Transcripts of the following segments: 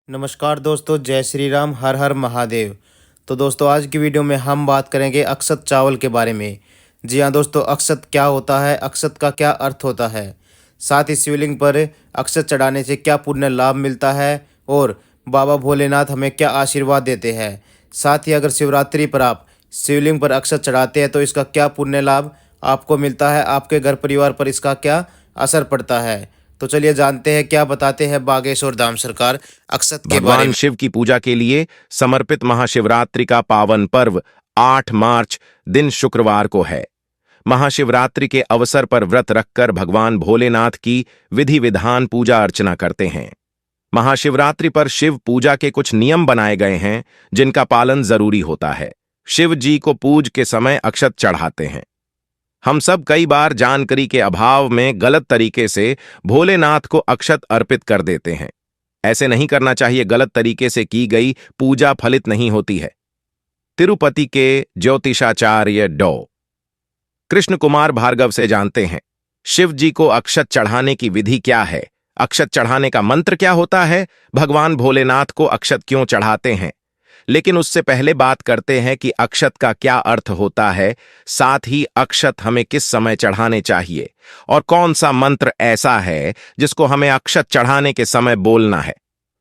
नमस्कार दोस्तों, जय श्री राम, हर हर महादेव। तो दोस्तों, आज की वीडियो में हम बात करेंगे अक्षत चावल के बारे में। जी हाँ दोस्तों, अक्षत क्या होता है, अक्षत का क्या अर्थ होता है, साथ ही शिवलिंग पर अक्षत चढ़ाने से क्या पुण्य लाभ मिलता है और बाबा भोलेनाथ हमें क्या आशीर्वाद देते हैं। साथ ही अगर शिवरात्रि पर आप शिवलिंग पर अक्षत चढ़ाते हैं तो इसका क्या पुण्य लाभ आपको मिलता है, आपके घर परिवार पर इसका क्या असर पड़ता है। तो चलिए जानते हैं क्या बताते हैं बागेश्वर धाम सरकार अक्षत के बारे भगवान में। शिव की पूजा के लिए समर्पित महाशिवरात्रि का पावन पर्व 8 मार्च दिन शुक्रवार को है। महाशिवरात्रि के अवसर पर व्रत रखकर भगवान भोलेनाथ की विधि विधान पूजा अर्चना करते हैं। महाशिवरात्रि पर शिव पूजा के कुछ नियम बनाए गए हैं जिनका पालन जरूरी होता है। शिव जी को पूज के समय अक्षत चढ़ाते हैं। हम सब कई बार जानकारी के अभाव में गलत तरीके से भोलेनाथ को अक्षत अर्पित कर देते हैं। ऐसे नहीं करना चाहिए। गलत तरीके से की गई पूजा फलित नहीं होती है। तिरुपति के ज्योतिषाचार्य डॉ कृष्ण कुमार भार्गव से जानते हैं शिव जी को अक्षत चढ़ाने की विधि क्या है, अक्षत चढ़ाने का मंत्र क्या होता है, भगवान भोलेनाथ को अक्षत क्यों चढ़ाते हैं। लेकिन उससे पहले बात करते हैं कि अक्षत का क्या अर्थ होता है, साथ ही अक्षत हमें किस समय चढ़ाने चाहिए और कौन सा मंत्र ऐसा है जिसको हमें अक्षत चढ़ाने के समय बोलना है।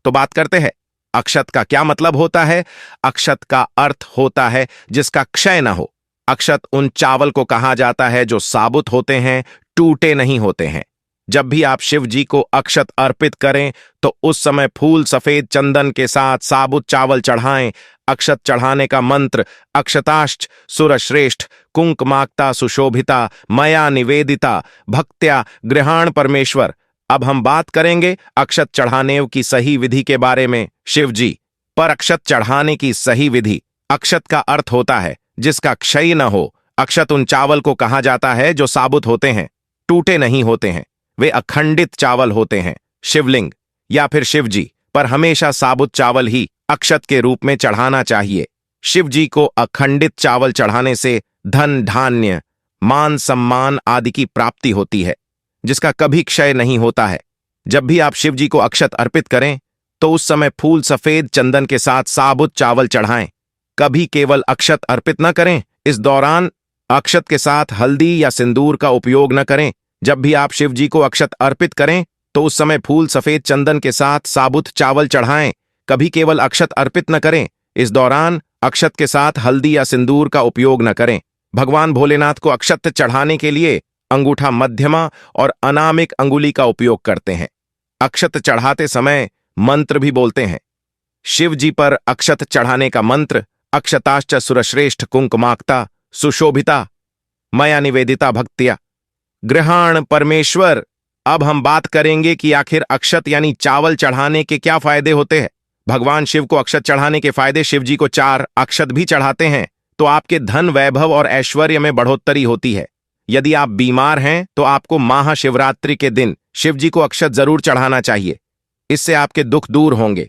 तो बात करते हैं अक्षत का क्या मतलब होता है। अक्षत का अर्थ होता है जिसका क्षय न हो। अक्षत उन चावल को कहा जाता है जो साबुत होते हैं, टूटे नहीं होते हैं। जब भी आप शिव जी को अक्षत अर्पित करें तो उस समय फूल सफेद चंदन के साथ साबुत चावल चढ़ाएं। अक्षत चढ़ाने का मंत्र अक्षताश्च सुरश्रेष्ठ कुंकमाक्ता सुशोभिता मया निवेदिता भक्त्या गृहाण परमेश्वर। अब हम बात करेंगे अक्षत चढ़ाने की सही विधि के बारे में। शिव जी पर अक्षत चढ़ाने की सही विधि। अक्षत का अर्थ होता है जिसका क्षय न हो। अक्षत उन चावल को कहा जाता है जो साबुत होते हैं, टूटे नहीं होते हैं। वे अखंडित चावल होते हैं। शिवलिंग या फिर शिव जी पर हमेशा साबुत चावल ही अक्षत के रूप में चढ़ाना चाहिए। शिव जी को अखंडित चावल चढ़ाने से धन धान्य मान सम्मान आदि की प्राप्ति होती है जिसका कभी क्षय नहीं होता है। जब भी आप शिव जी को अक्षत अर्पित करें तो उस समय फूल सफेद चंदन के साथ साबुत चावल चढ़ाएं। कभी केवल अक्षत अर्पित न करें। इस दौरान अक्षत के साथ हल्दी या सिंदूर का उपयोग न करें। जब भी आप शिव जी को अक्षत अर्पित करें तो उस समय फूल सफेद चंदन के साथ साबुत चावल चढ़ाएं। कभी केवल अक्षत अर्पित न करें। इस दौरान अक्षत के साथ हल्दी या सिंदूर का उपयोग न करें। भगवान भोलेनाथ को अक्षत चढ़ाने के लिए अंगूठा मध्यमा और अनामिक अंगुली का उपयोग करते हैं। अक्षत चढ़ाते समय मंत्र भी बोलते हैं। शिव जी पर अक्षत चढ़ाने का मंत्र अक्षताश्च सुरश्रेष्ठ कुंकुमाक्ता सुशोभिता मया निवेदिता भक्त्या गृहाण परमेश्वर। अब हम बात करेंगे कि आखिर अक्षत यानी चावल चढ़ाने के क्या फायदे होते हैं। भगवान शिव को अक्षत चढ़ाने के फायदे। शिव जी को 4 अक्षत भी चढ़ाते हैं तो आपके धन वैभव और ऐश्वर्य में बढ़ोतरी होती है। यदि आप बीमार हैं तो आपको महाशिवरात्रि के दिन शिव जी को अक्षत जरूर चढ़ाना चाहिए। इससे आपके दुख दूर होंगे।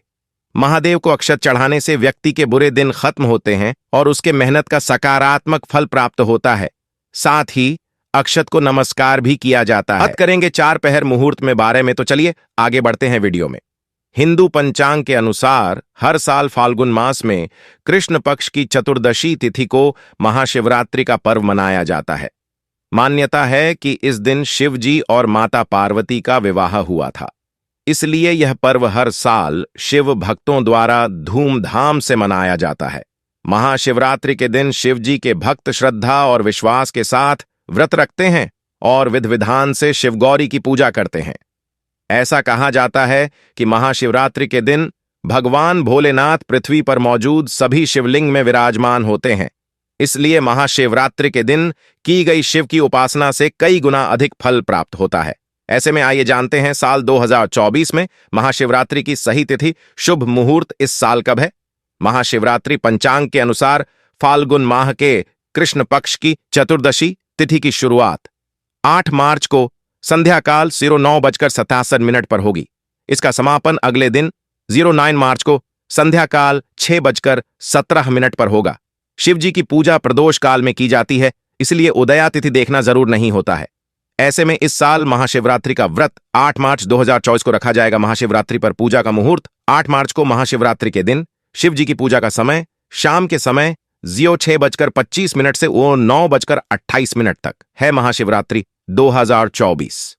महादेव को अक्षत चढ़ाने से व्यक्ति के बुरे दिन खत्म होते हैं और उसके मेहनत का सकारात्मक फल प्राप्त होता है। साथ ही अक्षत को नमस्कार भी किया जाता है। बात करेंगे 4 पहर मुहूर्त में बारे में। तो चलिए आगे बढ़ते हैं वीडियो में। हिंदू पंचांग के अनुसार हर साल फाल्गुन मास में कृष्ण पक्ष की चतुर्दशी तिथि को महाशिवरात्रि का पर्व मनाया जाता है। मान्यता है कि इस दिन शिव जी और माता पार्वती का विवाह हुआ था, इसलिए यह पर्व हर साल शिव भक्तों द्वारा धूमधाम से मनाया जाता है। महाशिवरात्रि के दिन शिव जी के भक्त श्रद्धा और विश्वास के साथ व्रत रखते हैं और विधि विधान से शिवगौरी की पूजा करते हैं। ऐसा कहा जाता है कि महाशिवरात्रि के दिन भगवान भोलेनाथ पृथ्वी पर मौजूद सभी शिवलिंग में विराजमान होते हैं। इसलिए महाशिवरात्रि के दिन की गई शिव की उपासना से कई गुना अधिक फल प्राप्त होता है। ऐसे में आइए जानते हैं साल 2024 में महाशिवरात्रि की सही तिथि, शुभ मुहूर्त इस साल कब है। महाशिवरात्रि पंचांग के अनुसार फाल्गुन माह के कृष्ण पक्ष की चतुर्दशी तिथि की शुरुआत 8 मार्च को संध्या काल 09:67 पर होगी। इसका समापन अगले दिन 09 मार्च को संध्या काल 6:17 पर होगा। शिव जी की पूजा प्रदोष काल में की जाती है, इसलिए उदया तिथि देखना जरूर नहीं होता है। ऐसे में इस साल महाशिवरात्रि का व्रत 8 मार्च 2024 को रखा जाएगा। महाशिवरात्रि पर पूजा का मुहूर्त 8 मार्च को महाशिवरात्रि के दिन शिव जी की पूजा का समय शाम के समय 6:25 से वो 9:28 तक है। महाशिवरात्रि 2024।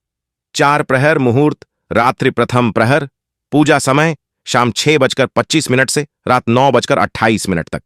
4 प्रहर मुहूर्त रात्रि प्रथम प्रहर, पूजा समय शाम 6:25 से रात 9:28 तक।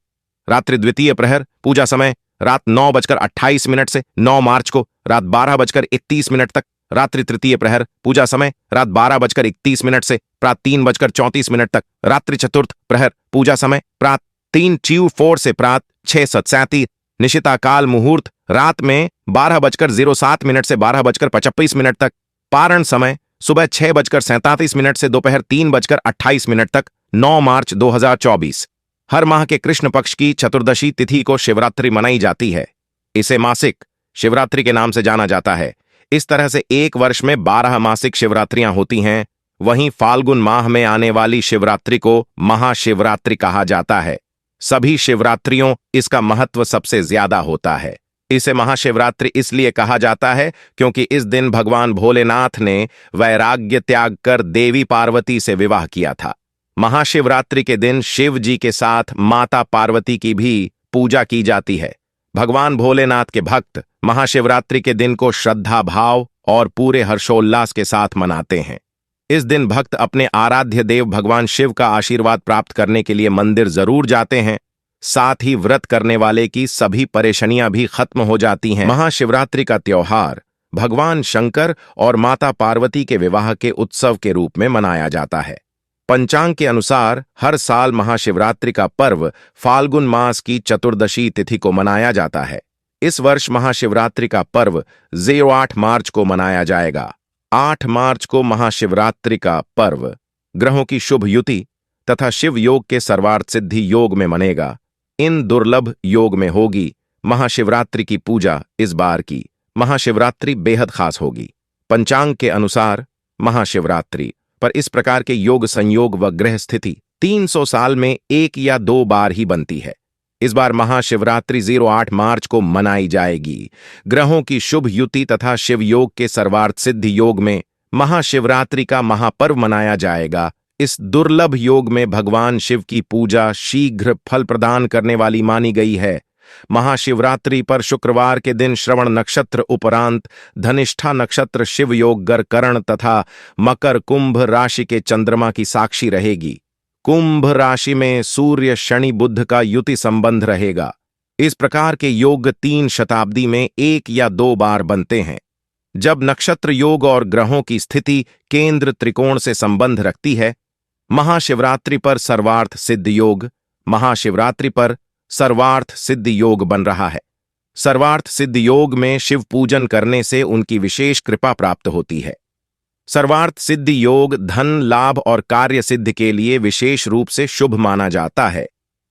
रात्रि द्वितीय प्रहर, पूजा समय रात 9:28 से 9 मार्च को रात 12:31 तक। रात्रि तृतीय प्रहर, पूजा समय रात 12:31 से प्रात 3:34 तक। रात्रि चतुर्थ प्रहर, पूजा समय प्रात 3:04 से प्रात 6:37। निशिता काल मुहूर्त रात में 12:07 से 12:55 तक। पारण समय सुबह 6:37 से दोपहर 3:28 तक। 9 मार्च 2024। हर माह के कृष्ण पक्ष की चतुर्दशी तिथि को शिवरात्रि मनाई जाती है। इसे मासिक शिवरात्रि के नाम से जाना जाता है। इस तरह से एक वर्ष में 12 मासिक शिवरात्रियां होती हैं। वहीं फाल्गुन माह में आने वाली शिवरात्रि को महाशिवरात्रि कहा जाता है। सभी शिवरात्रियों इसका महत्व सबसे ज्यादा होता है। इसे महाशिवरात्रि इसलिए कहा जाता है क्योंकि इस दिन भगवान भोलेनाथ ने वैराग्य त्याग कर देवी पार्वती से विवाह किया था। महाशिवरात्रि के दिन शिव जी के साथ माता पार्वती की भी पूजा की जाती है। भगवान भोलेनाथ के भक्त महाशिवरात्रि के दिन को श्रद्धा भाव और पूरे हर्षोल्लास के साथ मनाते हैं। इस दिन भक्त अपने आराध्य देव भगवान शिव का आशीर्वाद प्राप्त करने के लिए मंदिर जरूर जाते हैं। साथ ही व्रत करने वाले की सभी परेशानियां भी खत्म हो जाती हैं। महाशिवरात्रि का त्योहार भगवान शंकर और माता पार्वती के विवाह के उत्सव के रूप में मनाया जाता है। पंचांग के अनुसार हर साल महाशिवरात्रि का पर्व फाल्गुन मास की चतुर्दशी तिथि को मनाया जाता है। इस वर्ष महाशिवरात्रि का पर्व 08 मार्च को मनाया जाएगा। 8 मार्च को महाशिवरात्रि का पर्व ग्रहों की शुभ युति तथा शिव योग के सर्वार्थ सिद्धि योग में मनेगा। इन दुर्लभ योग में होगी महाशिवरात्रि की पूजा। इस बार की महाशिवरात्रि बेहद खास होगी। पंचांग के अनुसार महाशिवरात्रि पर इस प्रकार के योग संयोग व ग्रह स्थिति 300 साल में 1 या 2 बार ही बनती है। इस बार महाशिवरात्रि 08 मार्च को मनाई जाएगी। ग्रहों की शुभ युति तथा शिव योग के सर्वार्थ सिद्धि योग में महाशिवरात्रि का महापर्व मनाया जाएगा। इस दुर्लभ योग में भगवान शिव की पूजा शीघ्र फल प्रदान करने वाली मानी गई है। महाशिवरात्रि पर शुक्रवार के दिन श्रवण नक्षत्र उपरांत धनिष्ठा नक्षत्र शिव योग गरकरण तथा मकर कुंभ राशि के चंद्रमा की साक्षी रहेगी। कुंभ राशि में सूर्य शनि बुध का युति संबंध रहेगा। इस प्रकार के योग 3 शताब्दी में 1 या 2 बार बनते हैं। जब नक्षत्र योग और ग्रहों की स्थिति केंद्र त्रिकोण से संबंध रखती है। महाशिवरात्रि पर सर्वार्थ सिद्ध योग महाशिवरात्रि पर सर्वार्थ सिद्ध योग बन रहा है। सर्वार्थ सिद्ध योग में शिव पूजन करने से उनकी विशेष कृपा प्राप्त होती है। सर्वार्थ सिद्ध योग धन लाभ और कार्य सिद्ध के लिए विशेष रूप से शुभ माना जाता है।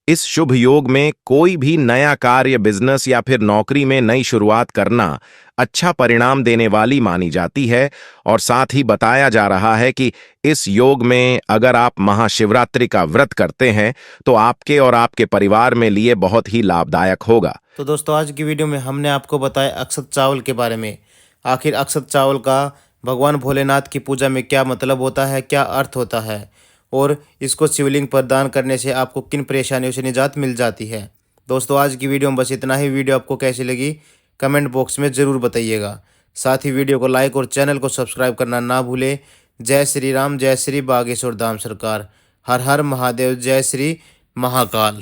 इस शुभ योग में कोई भी नया कार्य बिजनेस या फिर नौकरी में नई शुरुआत करना अच्छा परिणाम देने वाली मानी जाती है। और साथ ही बताया जा रहा है कि इस योग में अगर आप महाशिवरात्रि का व्रत करते हैं तो आपके और आपके परिवार में लिए बहुत ही लाभदायक होगा। तो दोस्तों आज की वीडियो में हमने आपको बताया अक्षत चावल के बारे में। आखिर अक्षत चावल का भगवान भोलेनाथ की पूजा में क्या मतलब होता है, क्या अर्थ होता है और इसको शिवलिंग पर दान करने से आपको किन परेशानियों से निजात मिल जाती है। दोस्तों आज की वीडियो में बस इतना ही। वीडियो आपको कैसी लगी कमेंट बॉक्स में ज़रूर बताइएगा। साथ ही वीडियो को लाइक और चैनल को सब्सक्राइब करना ना भूलें। जय श्री राम, जय श्री बागेश्वर धाम सरकार। हर हर महादेव, जय श्री महाकाल।